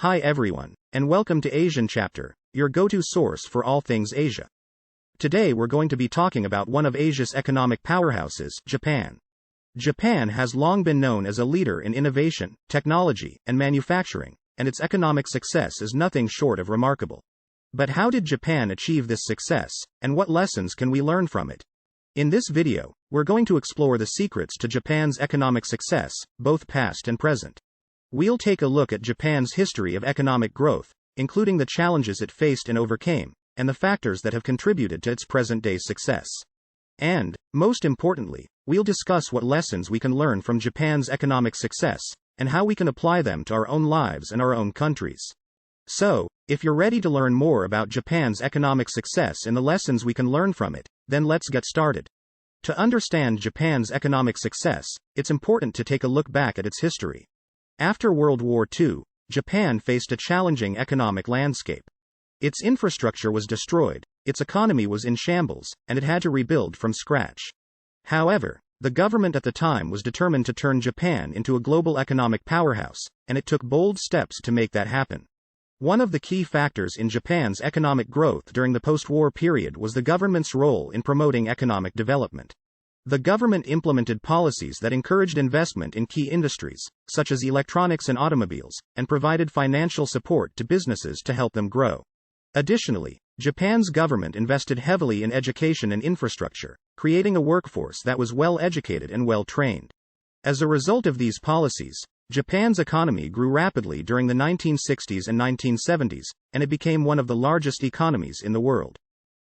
Hi everyone, and welcome to Asian Chapter, your go-to source for all things Asia. Today we're going to be talking about one of Asia's economic powerhouses, Japan. Japan has long been known as a leader in innovation, technology, and manufacturing, and its economic success is nothing short of remarkable. But how did Japan achieve this success, and what lessons can we learn from it? In this video, we're going to explore the secrets to Japan's economic success, both past and present. We'll take a look at Japan's history of economic growth, including the challenges it faced and overcame, and the factors that have contributed to its present-day success. And, most importantly, we'll discuss what lessons we can learn from Japan's economic success, and how we can apply them to our own lives and our own countries. So, if you're ready to learn more about Japan's economic success and the lessons we can learn from it, then let's get started. To understand Japan's economic success, it's important to take a look back at its history. After World War II, Japan faced a challenging economic landscape. Its infrastructure was destroyed, its economy was in shambles, and it had to rebuild from scratch. However, the government at the time was determined to turn Japan into a global economic powerhouse, and it took bold steps to make that happen. One of the key factors in Japan's economic growth during the post-war period was the government's role in promoting economic development. The government implemented policies that encouraged investment in key industries, such as electronics and automobiles, and provided financial support to businesses to help them grow. Additionally, Japan's government invested heavily in education and infrastructure, creating a workforce that was well-educated and well-trained. As a result of these policies, Japan's economy grew rapidly during the 1960s and 1970s, and it became one of the largest economies in the world.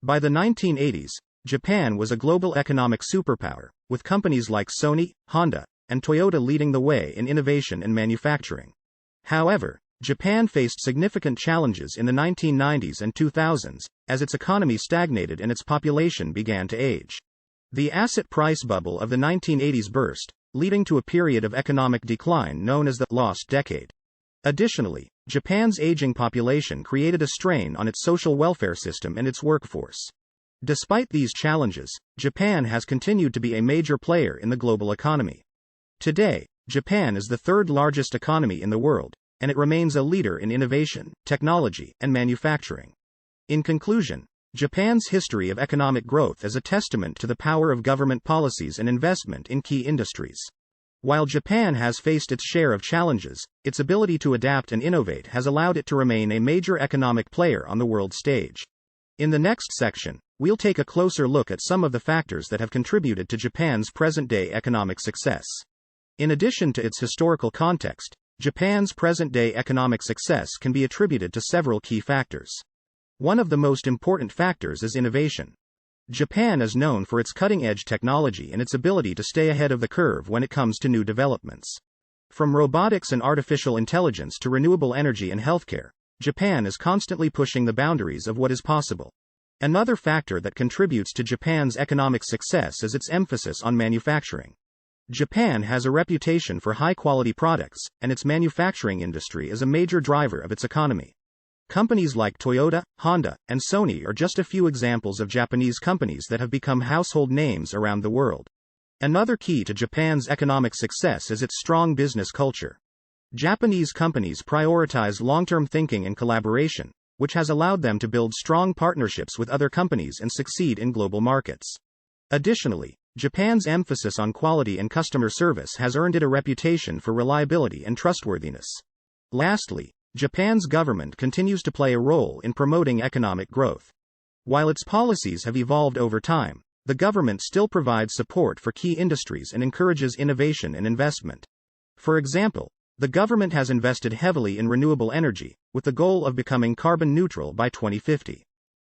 By the 1980s, Japan was a global economic superpower, with companies like Sony, Honda, and Toyota leading the way in innovation and manufacturing. However, Japan faced significant challenges in the 1990s and 2000s, as its economy stagnated and its population began to age. The asset price bubble of the 1980s burst, leading to a period of economic decline known as the lost decade. Additionally, Japan's aging population created a strain on its social welfare system and its workforce. Despite these challenges, Japan has continued to be a major player in the global economy. Today, Japan is the third largest economy in the world, and it remains a leader in innovation, technology, and manufacturing. In conclusion, Japan's history of economic growth is a testament to the power of government policies and investment in key industries. While Japan has faced its share of challenges, its ability to adapt and innovate has allowed it to remain a major economic player on the world stage. In the next section, we'll take a closer look at some of the factors that have contributed to Japan's present-day economic success. In addition to its historical context, Japan's present-day economic success can be attributed to several key factors. One of the most important factors is innovation. Japan is known for its cutting-edge technology and its ability to stay ahead of the curve when it comes to new developments. From robotics and artificial intelligence to renewable energy and healthcare, Japan is constantly pushing the boundaries of what is possible. Another factor that contributes to Japan's economic success is its emphasis on manufacturing. Japan has a reputation for high-quality products, and its manufacturing industry is a major driver of its economy. Companies like Toyota, Honda, and Sony are just a few examples of Japanese companies that have become household names around the world. Another key to Japan's economic success is its strong business culture. Japanese companies prioritize long-term thinking and collaboration, which has allowed them to build strong partnerships with other companies and succeed in global markets. Additionally, Japan's emphasis on quality and customer service has earned it a reputation for reliability and trustworthiness. Lastly, Japan's government continues to play a role in promoting economic growth. While its policies have evolved over time, the government still provides support for key industries and encourages innovation and investment. For example, the government has invested heavily in renewable energy, with the goal of becoming carbon neutral by 2050.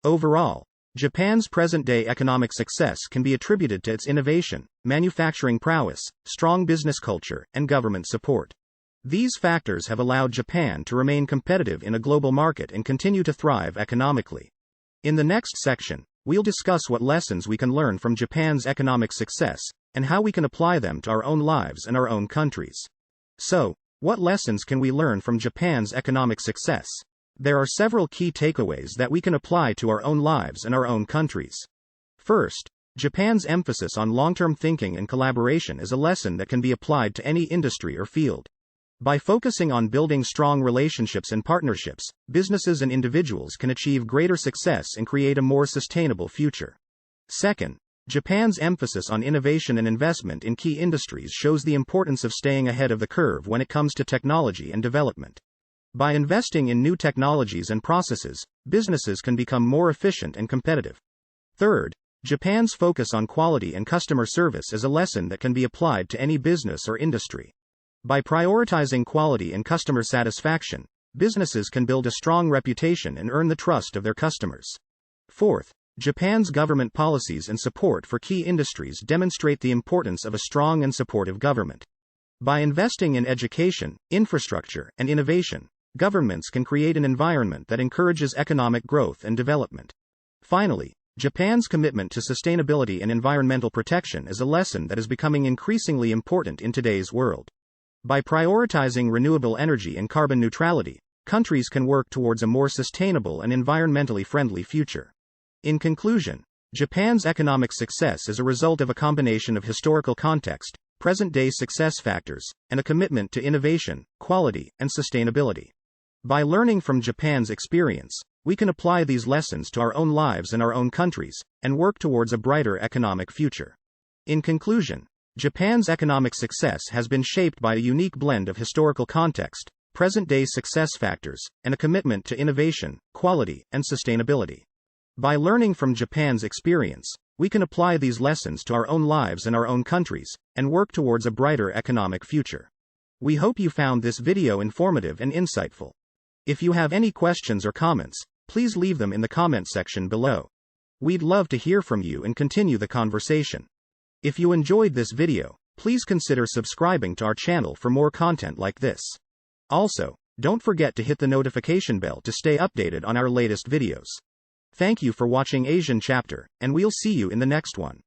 Overall, Japan's present-day economic success can be attributed to its innovation, manufacturing prowess, strong business culture, and government support. These factors have allowed Japan to remain competitive in a global market and continue to thrive economically. In the next section, we'll discuss what lessons we can learn from Japan's economic success, and how we can apply them to our own lives and our own countries. So, what lessons can we learn from Japan's economic success? There are several key takeaways that we can apply to our own lives and our own countries. First, Japan's emphasis on long-term thinking and collaboration is a lesson that can be applied to any industry or field. By focusing on building strong relationships and partnerships, businesses and individuals can achieve greater success and create a more sustainable future. Second, Japan's emphasis on innovation and investment in key industries shows the importance of staying ahead of the curve when it comes to technology and development. By investing in new technologies and processes, businesses can become more efficient and competitive. Third, Japan's focus on quality and customer service is a lesson that can be applied to any business or industry. By prioritizing quality and customer satisfaction, businesses can build a strong reputation and earn the trust of their customers. Fourth, Japan's government policies and support for key industries demonstrate the importance of a strong and supportive government. By investing in education, infrastructure, and innovation, governments can create an environment that encourages economic growth and development. Finally, Japan's commitment to sustainability and environmental protection is a lesson that is becoming increasingly important in today's world. By prioritizing renewable energy and carbon neutrality, countries can work towards a more sustainable and environmentally friendly future. In conclusion, Japan's economic success is a result of a combination of historical context, present-day success factors, and a commitment to innovation, quality, and sustainability. By learning from Japan's experience, we can apply these lessons to our own lives and our own countries, and work towards a brighter economic future. In conclusion, Japan's economic success has been shaped by a unique blend of historical context, present-day success factors, and a commitment to innovation, quality, and sustainability. By learning from Japan's experience, we can apply these lessons to our own lives and our own countries, and work towards a brighter economic future. We hope you found this video informative and insightful. If you have any questions or comments, please leave them in the comment section below. We'd love to hear from you and continue the conversation. If you enjoyed this video, please consider subscribing to our channel for more content like this. Also, don't forget to hit the notification bell to stay updated on our latest videos. Thank you for watching Asian Chapter, and we'll see you in the next one.